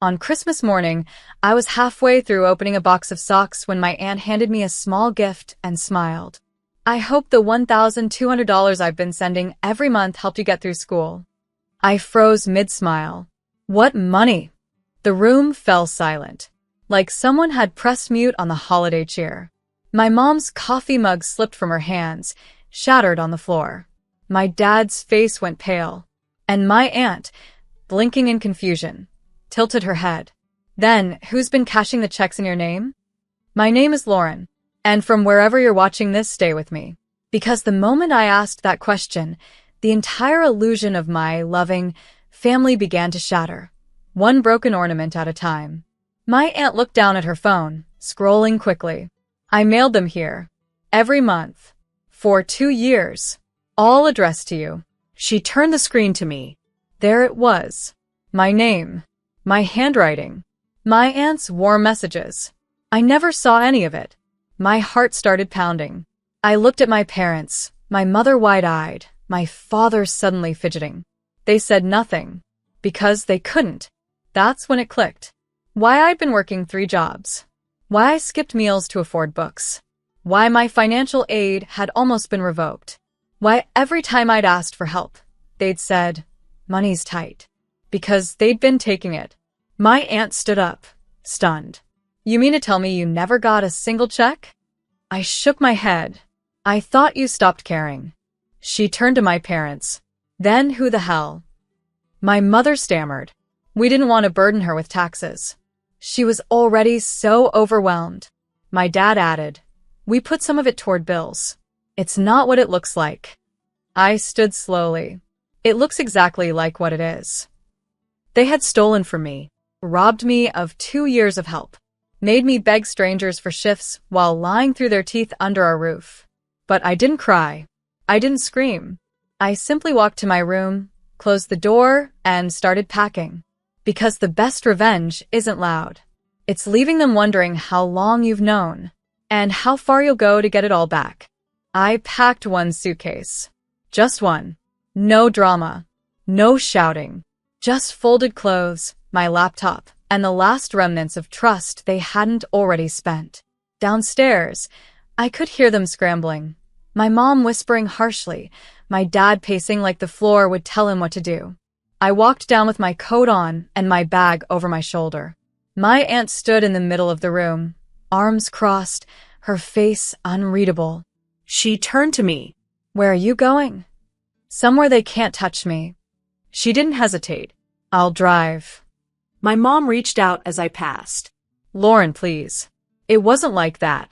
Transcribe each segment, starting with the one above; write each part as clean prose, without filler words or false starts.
On Christmas morning, I was halfway through opening a box of socks when my aunt handed me a small gift and smiled. I hope the $1,200 I've been sending every month helped you get through school. I froze mid-smile. What money? The room fell silent, like someone had pressed mute on the holiday cheer. My mom's coffee mug slipped from her hands, shattered on the floor. My dad's face went pale, and my aunt, blinking in confusion, tilted her head. Then, who's been cashing the checks in your name? My name is Lauren, and from wherever you're watching this, stay with me. Because the moment I asked that question, the entire illusion of my loving family began to shatter, one broken ornament at a time. My aunt looked down at her phone, scrolling quickly. I mailed them here. Every month. For 2 years. All addressed to you. She turned the screen to me. There it was. My name. My handwriting. My aunt's warm messages. I never saw any of it. My heart started pounding. I looked at my parents, my mother wide-eyed, my father suddenly fidgeting. They said nothing. Because they couldn't. That's when it clicked. Why I'd been working 3 jobs. Why I skipped meals to afford books. Why my financial aid had almost been revoked. Why every time I'd asked for help, they'd said, money's tight. Because they'd been taking it. My aunt stood up, stunned. You mean to tell me you never got a single check? I shook my head. I thought you stopped caring. She turned to my parents. Then who the hell? My mother stammered. We didn't want to burden her with taxes. She was already so overwhelmed. My dad added, we put some of it toward bills. It's not what it looks like. I stood slowly. It looks exactly like what it is. They had stolen from me, robbed me of 2 years of help, made me beg strangers for shifts while lying through their teeth under our roof. But I didn't cry. I didn't scream. I simply walked to my room, closed the door, and started packing. Because the best revenge isn't loud. It's leaving them wondering how long you've known, and how far you'll go to get it all back. I packed 1 suitcase. Just one. No drama. No shouting. Just folded clothes, my laptop, and the last remnants of trust they hadn't already spent. Downstairs, I could hear them scrambling. My mom whispering harshly, my dad pacing like the floor would tell him what to do. I walked down with my coat on and my bag over my shoulder. My aunt stood in the middle of the room, arms crossed, her face unreadable. She turned to me. Where are you going? Somewhere they can't touch me. She didn't hesitate. I'll drive. My mom reached out as I passed. Lauren, please. It wasn't like that.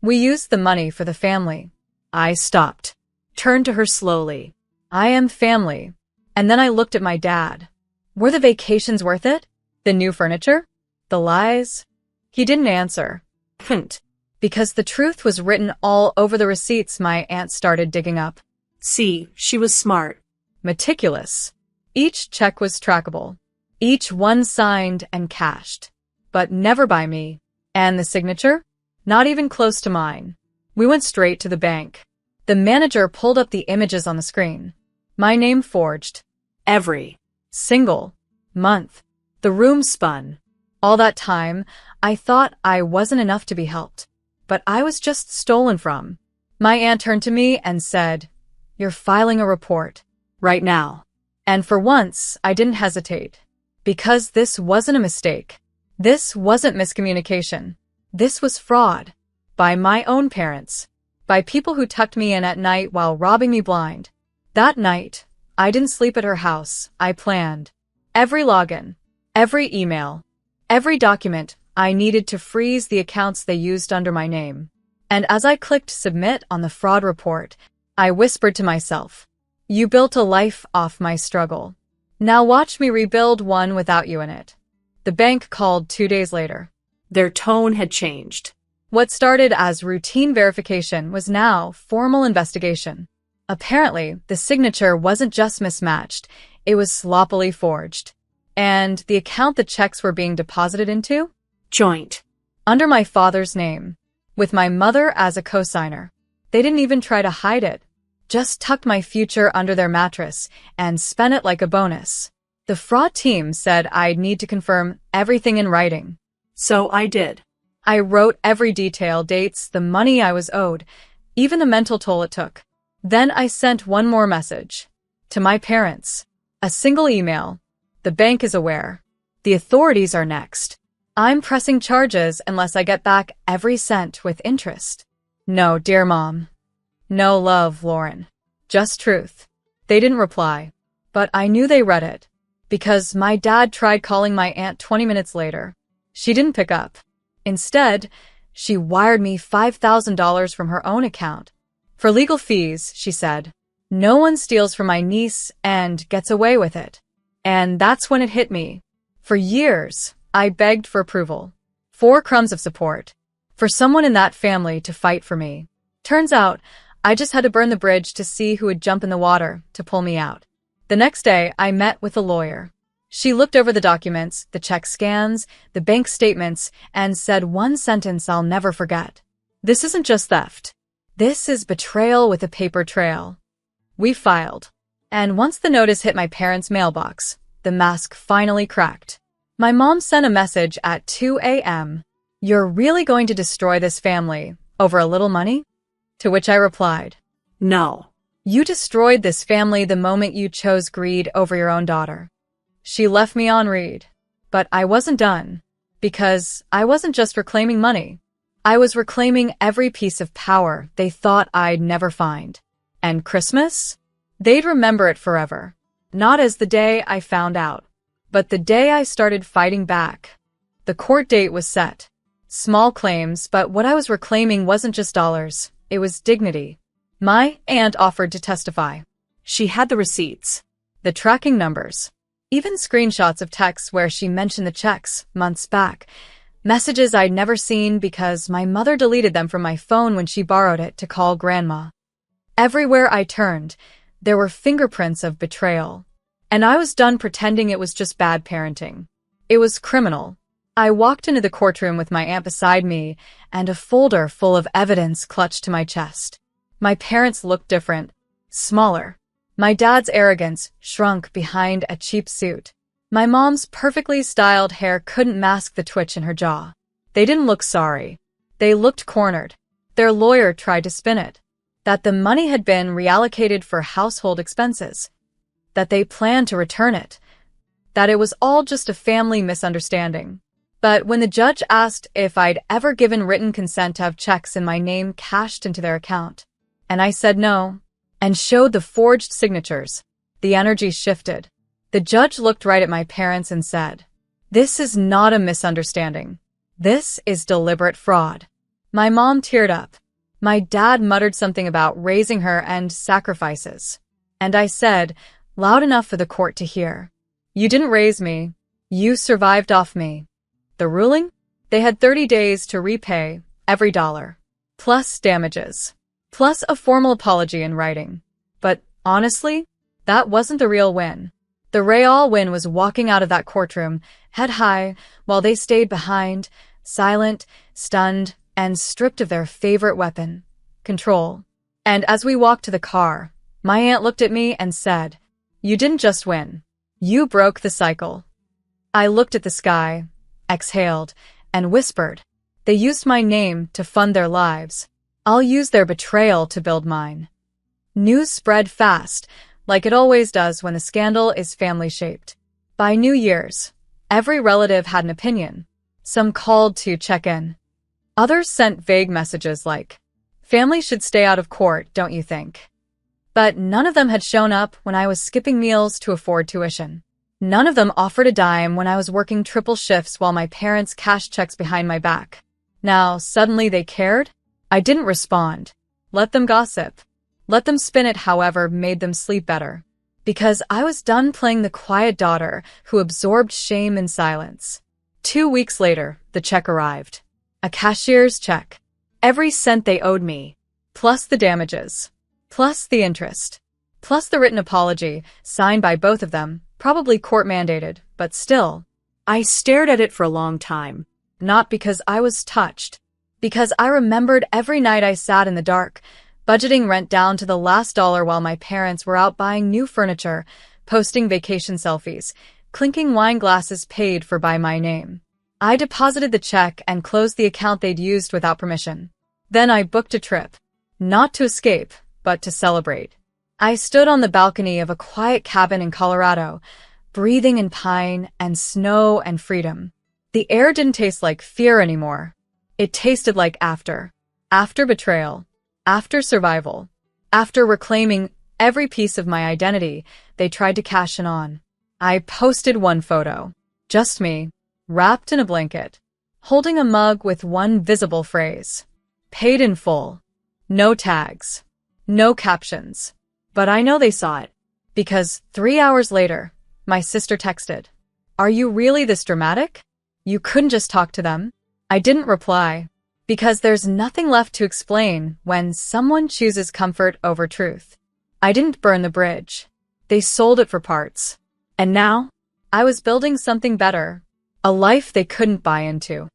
We used the money for the family. I stopped. Turned to her slowly. I am family. And then I looked at my dad. Were the vacations worth it? The new furniture? The lies? He didn't answer. Couldn't. Because the truth was written all over the receipts my aunt started digging up. See, she was smart. Meticulous. Each check was trackable. Each one signed and cashed. But never by me. And the signature? Not even close to mine. We went straight to the bank. The manager pulled up the images on the screen. My name forged. Every single month. The room spun. All that time, I thought I wasn't enough to be helped. But I was just stolen from. My aunt turned to me and said, you're filing a report. Right now. And for once, I didn't hesitate. Because this wasn't a mistake. This wasn't miscommunication. This was fraud. By my own parents. By people who tucked me in at night while robbing me blind. That night, I didn't sleep at her house. I planned. Every login. Every email. Every document I needed to freeze the accounts they used under my name. And as I clicked submit on the fraud report, I whispered to myself, you built a life off my struggle. Now watch me rebuild one without you in it. The bank called 2 days later. Their tone had changed. What started as routine verification was now formal investigation. Apparently, the signature wasn't just mismatched, it was sloppily forged. And the account the checks were being deposited into? Joint. Under my father's name. With my mother as a co-signer. They didn't even try to hide it. Just tucked my future under their mattress and spent it like a bonus. The fraud team said I'd need to confirm everything in writing. So I did. I wrote every detail, dates, the money I was owed, even the mental toll it took. Then I sent one more message. To my parents. A single email. The bank is aware. The authorities are next. I'm pressing charges unless I get back every cent with interest. No, dear Mom. No love, Lauren. Just truth. They didn't reply. But I knew they read it. Because my dad tried calling my aunt 20 minutes later. She didn't pick up. Instead, she wired me $5,000 from her own account. For legal fees, she said. No one steals from my niece and gets away with it. And that's when it hit me. For years, I begged for approval. 4 crumbs of support. For someone in that family to fight for me. Turns out, I just had to burn the bridge to see who would jump in the water to pull me out. The next day, I met with a lawyer. She looked over the documents, the check scans, the bank statements, and said one sentence I'll never forget. This isn't just theft. This is betrayal with a paper trail. We filed. And once the notice hit my parents' mailbox, the mask finally cracked. My mom sent a message at 2 a.m. You're really going to destroy this family over a little money? To which I replied, No. You destroyed this family the moment you chose greed over your own daughter. She left me on read. But I wasn't done. Because I wasn't just reclaiming money. I was reclaiming every piece of power they thought I'd never find. And Christmas? They'd remember it forever. Not as the day I found out, but the day I started fighting back. The court date was set. Small claims, but what I was reclaiming wasn't just dollars. It was dignity. My aunt offered to testify. She had the receipts, the tracking numbers, even screenshots of texts where she mentioned the checks months back, messages I'd never seen because my mother deleted them from my phone when she borrowed it to call Grandma. Everywhere I turned, there were fingerprints of betrayal. And I was done pretending it was just bad parenting. It was criminal. I walked into the courtroom with my aunt beside me and a folder full of evidence clutched to my chest. My parents looked different, smaller. My dad's arrogance shrunk behind a cheap suit. My mom's perfectly styled hair couldn't mask the twitch in her jaw. They didn't look sorry. They looked cornered. Their lawyer tried to spin it. That the money had been reallocated for household expenses. That they planned to return it. That it was all just a family misunderstanding. But when the judge asked if I'd ever given written consent to have checks in my name cashed into their account, and I said no, and showed the forged signatures, the energy shifted. The judge looked right at my parents and said, "This is not a misunderstanding. This is deliberate fraud." My mom teared up. My dad muttered something about raising her and sacrifices. And I said, loud enough for the court to hear, "You didn't raise me. You survived off me." The ruling? They had 30 days to repay every dollar, plus damages, plus a formal apology in writing. But honestly, that wasn't the real win. The real win was walking out of that courtroom, head high, while they stayed behind, silent, stunned, and stripped of their favorite weapon, control. And as we walked to the car, my aunt looked at me and said, "You didn't just win. You broke the cycle." I looked at the sky, exhaled, and whispered, "They used my name to fund their lives. I'll use their betrayal to build mine." News spread fast, like it always does when the scandal is family-shaped. By New Year's, every relative had an opinion. Some called to check in. Others sent vague messages like, "Family should stay out of court, don't you think?" But none of them had shown up when I was skipping meals to afford tuition. None of them offered a dime when I was working triple shifts while my parents cashed checks behind my back. Now, suddenly they cared? I didn't respond. Let them gossip. Let them spin it however made them sleep better. Because I was done playing the quiet daughter who absorbed shame in silence. 2 weeks later, the check arrived. A cashier's check. Every cent they owed me. Plus the damages. Plus the interest. Plus the written apology, signed by both of them, probably court-mandated, but still. I stared at it for a long time. Not because I was touched. Because I remembered every night I sat in the dark, budgeting rent down to the last dollar while my parents were out buying new furniture, posting vacation selfies, Clinking wine glasses paid for by my name. I deposited the check and closed the account they'd used without permission. Then I booked a trip. Not to escape, but to celebrate. I stood on the balcony of a quiet cabin in Colorado, breathing in pine and snow and freedom. The air didn't taste like fear anymore. It tasted like after. After betrayal. After survival. After reclaiming every piece of my identity they tried to cash in on. I posted one photo. Just me, wrapped in a blanket, holding a mug with one visible phrase. Paid in full. No tags. No captions. But I know they saw it. Because 3 hours later, my sister texted, "Are you really this dramatic? You couldn't just talk to them?" I didn't reply. Because there's nothing left to explain when someone chooses comfort over truth. I didn't burn the bridge. They sold it for parts. And now, I was building something better. A life they couldn't buy into.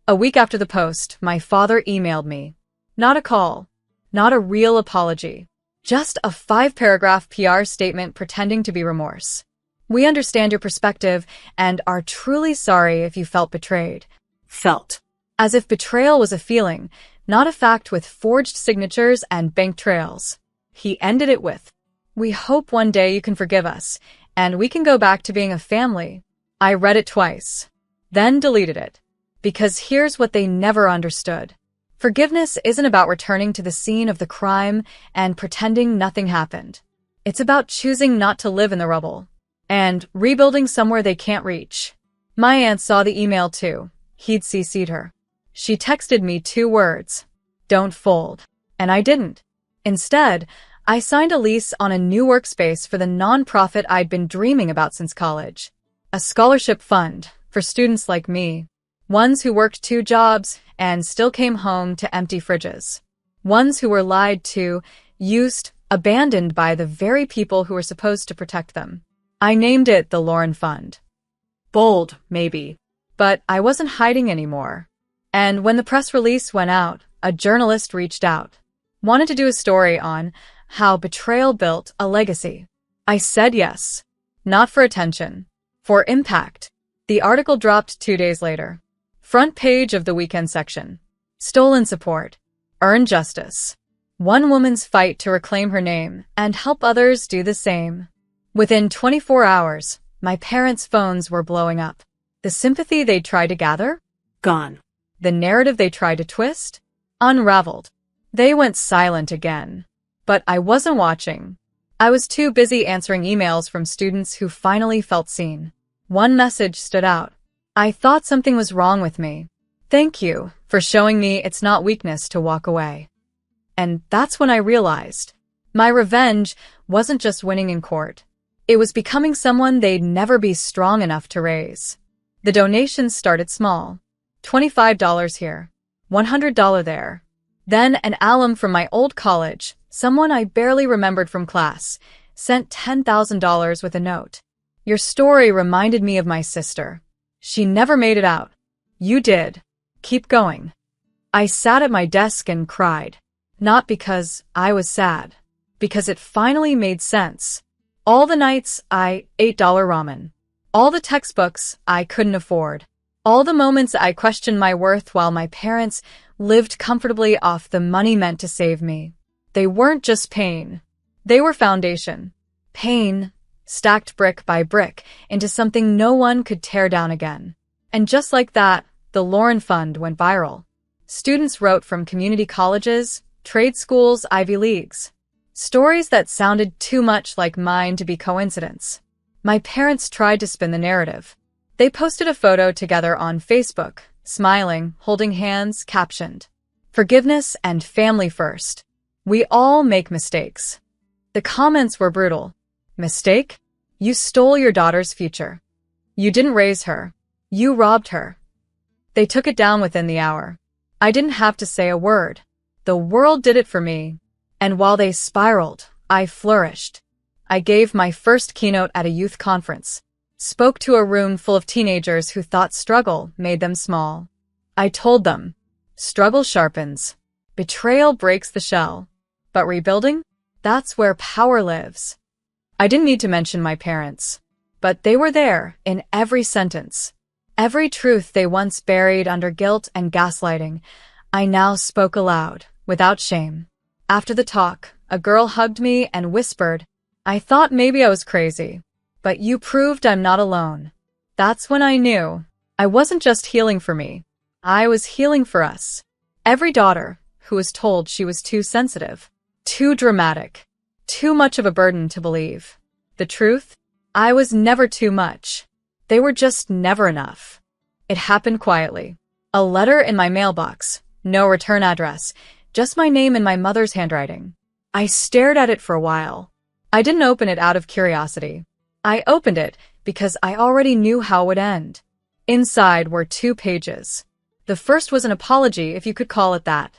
A week after the post, my father emailed me. Not a call. Not a real apology. Just a 5-paragraph PR statement pretending to be remorse. "We understand your perspective and are truly sorry if you felt betrayed." Felt. As if betrayal was a feeling, not a fact with forged signatures and bank trails. He ended it with, "We hope one day you can forgive us, and we can go back to being a family." I read it twice, then deleted it. Because here's what they never understood. Forgiveness isn't about returning to the scene of the crime and pretending nothing happened. It's about choosing not to live in the rubble and rebuilding somewhere they can't reach. My aunt saw the email too. He'd CC'd her. She texted me 2 words. "Don't fold." And I didn't. Instead, I signed a lease on a new workspace for the nonprofit I'd been dreaming about since college. A scholarship fund for students like me. Ones who worked 2 jobs and still came home to empty fridges. Ones who were lied to, used, abandoned by the very people who were supposed to protect them. I named it the Lauren Fund. Bold, maybe. But I wasn't hiding anymore. And when the press release went out, a journalist reached out. Wanted to do a story on how betrayal built a legacy. I said yes. Not for attention. For impact. The article dropped 2 days later. Front page of the weekend section. Stolen support. Earn justice. One woman's fight to reclaim her name and help others do the same. Within 24 hours, my parents' phones were blowing up. The sympathy they tried to gather? Gone. The narrative they tried to twist? Unraveled. They went silent again. But I wasn't watching. I was too busy answering emails from students who finally felt seen. One message stood out. "I thought something was wrong with me. Thank you for showing me it's not weakness to walk away." And that's when I realized my revenge wasn't just winning in court. It was becoming someone they'd never be strong enough to raise. The donations started small. $25 here, $100 there. Then an alum from my old college, someone I barely remembered from class, sent $10,000 with a note. "Your story reminded me of my sister. She never made it out. You did. Keep going." I sat at my desk and cried. Not because I was sad. Because it finally made sense. All the nights I ate $8 ramen. All the textbooks I couldn't afford. All the moments I questioned my worth while my parents lived comfortably off the money meant to save me. They weren't just pain. They were foundation. Pain, stacked brick by brick into something no one could tear down again. And just like that, the Lauren Fund went viral. Students wrote from community colleges, trade schools, Ivy Leagues. Stories that sounded too much like mine to be coincidence. My parents tried to spin the narrative. They posted a photo together on Facebook, smiling, holding hands, captioned, "Forgiveness and family first. We all make mistakes." The comments were brutal. "Mistake? You stole your daughter's future. You didn't raise her. You robbed her." They took it down within the hour. I didn't have to say a word. The world did it for me. And while they spiraled, I flourished. I gave my first keynote at a youth conference. Spoke to a room full of teenagers who thought struggle made them small. I told them, struggle sharpens. Betrayal breaks the shell. But rebuilding? That's where power lives. I didn't need to mention my parents. but they were there in every sentence. Every truth they once buried under guilt and gaslighting, I now spoke aloud, without shame. After the talk, a girl hugged me and whispered, "I thought maybe I was crazy, but you proved I'm not alone." That's when I knew I wasn't just healing for me. I was healing for us. Every daughter who was told she was too sensitive, too dramatic, too much of a burden to believe. The truth? I was never too much. They were just never enough. It happened quietly. A letter in my mailbox, no return address, just my name in my mother's handwriting. I stared at it for a while. I didn't open it out of curiosity. I opened it because I already knew how it would end. Inside were 2 pages. The first was an apology, if you could call it that.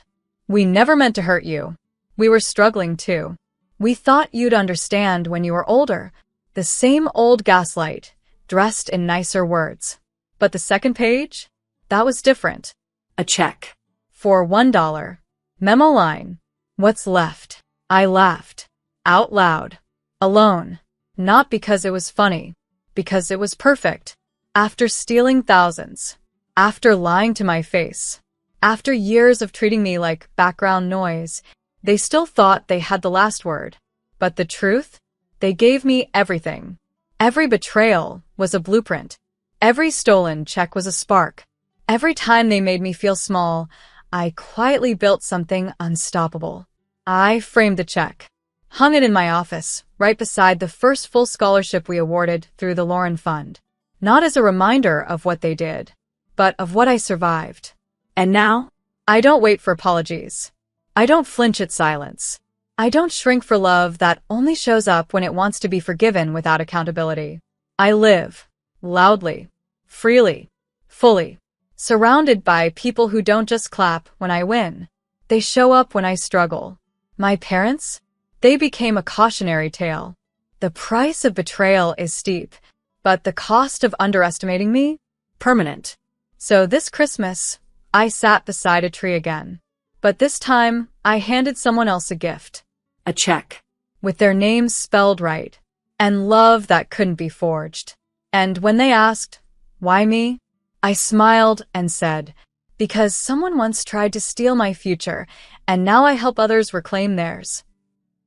"We never meant to hurt you. We were struggling too. We thought you'd understand when you were older." The same old gaslight, dressed in nicer words. But the second page? That was different. A check. For $1. Memo line. "What's left?" I laughed. Out loud. Alone. Not because it was funny. Because it was perfect. After stealing thousands. After lying to my face. After years of treating me like background noise, they still thought they had the last word. But the truth? They gave me everything. Every betrayal was a blueprint. Every stolen check was a spark. Every time they made me feel small, I quietly built something unstoppable. I framed the check, hung it in my office, right beside the first full scholarship we awarded through the Lauren Fund. Not as a reminder of what they did, but of what I survived. And now? I don't wait for apologies. I don't flinch at silence. I don't shrink for love that only shows up when it wants to be forgiven without accountability. I live, loudly, freely, fully, surrounded by people who don't just clap when I win. They show up when I struggle. My parents? They became a cautionary tale. The price of betrayal is steep, but the cost of underestimating me? Permanent. So this Christmas, I sat beside a tree again. But this time, I handed someone else a gift. A check. With their names spelled right. And love that couldn't be forged. And when they asked, "Why me?" I smiled and said, "Because someone once tried to steal my future, and now I help others reclaim theirs."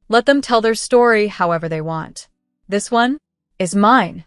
Let them tell their story however they want. This one is mine.